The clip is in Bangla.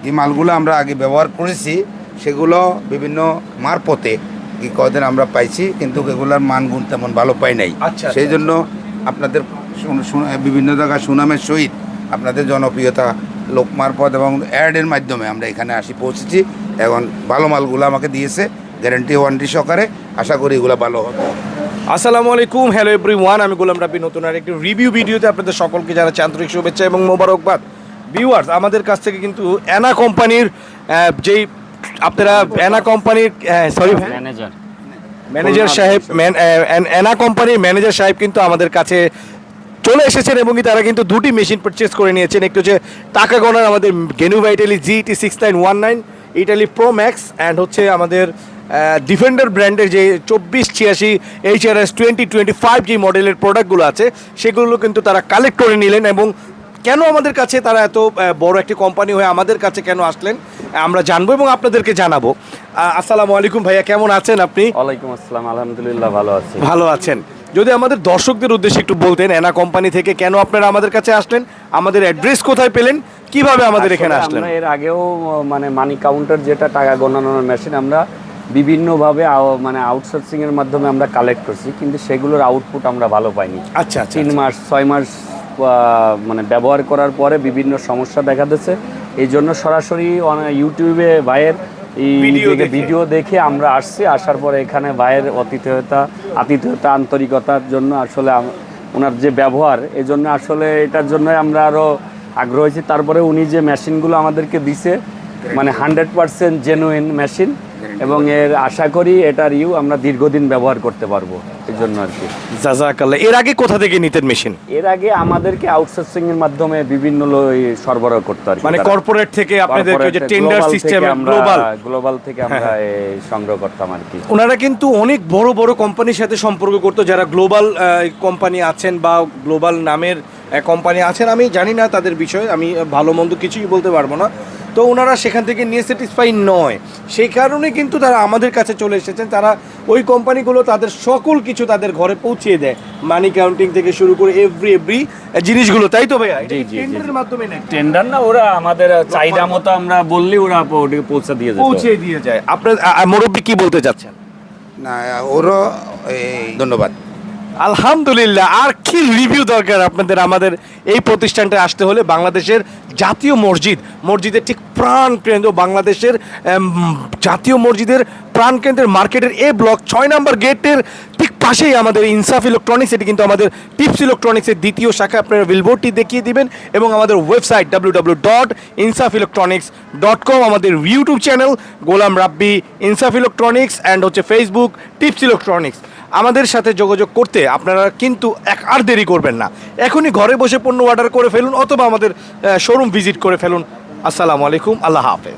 যে মালগুলো আমরা আগে ব্যবহার করেছি সেগুলো বিভিন্ন মারপথে কি কদিন আমরা পাইছি, কিন্তু এগুলোর মানগুণ তেমন ভালো পাই নাই। আচ্ছা, সেই জন্য আপনাদের বিভিন্ন জায়গায় সুনামের সহিত আপনাদের জনপ্রিয়তা লোক মারপথ এবং অ্যাডের মাধ্যমে আমরা এখানে পৌঁছেছি। এখন ভালো মালগুলো আমাকে দিয়েছে, গ্যারান্টি ওয়ারেন্টি সহকারে। আশা করি এগুলো ভালো হবে। আসসালামু আলাইকুম, হ্যালো এভরিওয়ান, আমি গোলাম রাব্বি নতুন আর একটি রিভিউ ভিডিওতে আপনাদের সকলকে জানাচ্ছি আন্তরিক শুভেচ্ছা এবং মোবারকবাদ। ভিউয়ার্স, আমাদের কাছ থেকে কিন্তু অ্যানা কোম্পানির যেই আপনারা অ্যানা কোম্পানির ম্যানেজার সাহেব অ্যানা কোম্পানির ম্যানেজার সাহেব কিন্তু আমাদের কাছে চলে এসেছেন এবং তারা কিন্তু দুটি মেশিন পারচেস করে নিয়েছেন। একটু হচ্ছে টাকা গোনার আমাদের Genova Italy GT 6919 Italy pro max, and হচ্ছে আমাদের ডিফেন্ডার ব্র্যান্ডের যে 2486 HRS 2025 যে মডেলের প্রোডাক্টগুলো আছে সেগুলো কিন্তু তারা কালেক্ট করে নিলেন। এবং কেন আমাদের কাছে তারা এত বড় একটি কোম্পানি হয়ে আমাদের কাছে কেন আসলেন আমরা জানবো এবং আপনাদেরকে জানাবো। আসসালামু আলাইকুম ভাইয়া, কেমন আছেন আপনি? ওয়ালাইকুম আসসালাম, আলহামদুলিল্লাহ ভালো আছি। ভালো আছেন? যদি আমাদের দর্শকদের উদ্দেশ্যে একটু বলতেন অ্যানা কোম্পানি থেকে কেন আপনারা আমাদের কাছে আসলেন, আমাদের অ্যাড্রেস কোথায় পেলেন, কিভাবে আমাদের এখানে আসলেন? আমরা এর আগেও মানে মানি কাউন্টার যেটা টাকা গণনার মেশিন আমরা বিভিন্নভাবে মানে আউটসোর্সিং এর মাধ্যমে আমরা কালেক্ট করছি, কিন্তু সেগুলোর আউটপুট আমরা ভালো পাইনি। আচ্ছা, 3 মাস 6 মাস মানে ব্যবহার করার পরে বিভিন্ন সমস্যা দেখা দিচ্ছে। এই জন্য সরাসরি ইউটিউবে ভাইয়ের এই ভিডিও দেখে আমরা আসছি। আসার পরে এখানে ভাইয়ের আতিথেয়তা আন্তরিকতার জন্য আসলে ওনার যে ব্যবহার, এই জন্য আসলে এটার জন্য আমরা আরও আগ্রহ হয়েছি। তারপরে উনি যে মেশিনগুলো আমাদেরকে দিছে মানে 100% জেনুইন মেশিন, এবং এর আশা করি এটার আমরা দীর্ঘদিন ব্যবহার করতে পারবো, এই জন্য আর কি। জাযাকাল্লাহ। এর আগে কোথা থেকে নিতেন মেশিন? এর আগে আমাদেরকে আউটসোর্সিং এর মাধ্যমে বিভিন্ন সরবরাহ করতে আর কি, মানে কর্পোরেট থেকে আপনাদেরকে যে টেন্ডার সিস্টেম গ্লোবাল থেকে আমরা সংগ্রহ করতাম আর কি। ওনারা কিন্তু অনেক বড় বড় কোম্পানির সাথে সম্পর্ক করতো, যারা গ্লোবাল কোম্পানি আছেন বা গ্লোবাল নামের কোম্পানি আছেন। আমি জানি না তাদের বিষয়ে, আমি ভালো মন্দ কিছুই বলতে পারবো না। তো ওনারা সেখান থেকে নিয়ে স্যাটিসফাই নয়, সেই কারণে কিন্তু তারা আমাদের কাছে চলে এসেছেন। তারা ওই কোম্পানিগুলো তাদের সকল কিছু তাদের ঘরে পৌঁছিয়ে দেয়, মানি কাউন্টিং থেকে শুরু করে এভরি জিনিসগুলো, তাই তো ভাইয়া? টেন্ডারের মাধ্যমে না, টেন্ডার না, ওরা আমাদের চাহিদা মতো আমরা বললি ওরা পৌঁছে দিয়ে যায়। আপনার মুরব্বি কি বলতে চাচ্ছেন? না, ওরও ধন্যবাদ। আলহামদুলিল্লাহ। আর কি রিভিউ দরকার আপনাদের আমাদের এই প্রতিষ্ঠানটা আসতে হলে? বাংলাদেশের জাতীয় মসজিদের ঠিক প্রাণ কেন্দ্র, বাংলাদেশের জাতীয় মসজিদের প্রাণ কেন্দ্রের মার্কেটের এ ব্লক 6 নম্বর গেটের ঠিক পাশেই আমাদের ইনসাফ ইলেকট্রনিক্স। এটি কিন্তু আমাদের টিপস ইলেকট্রনিক্সের দ্বিতীয় শাখা। আপনারা বিলবোর্ডটি দেখিয়ে দিবেন এবং আমাদের ওয়েবসাইট www.insafilectronics.com, আমাদের ইউটিউব চ্যানেল গোলাম রাব্বি ইনসাফ ইলেকট্রনিক্স, অ্যান্ড হচ্ছে ফেসবুক টিপস ইলেকট্রনিক্স। আমাদের সাথে যোগাযোগ করতে আপনারা কিন্তু আর দেরি করবেন না, এখনই ঘরে বসে পণ্য অর্ডার করে ফেলুন অথবা আমাদের শোরুম ভিজিট করে ফেলুন। আসসালামু আলাইকুম, আল্লাহ হাফেজ।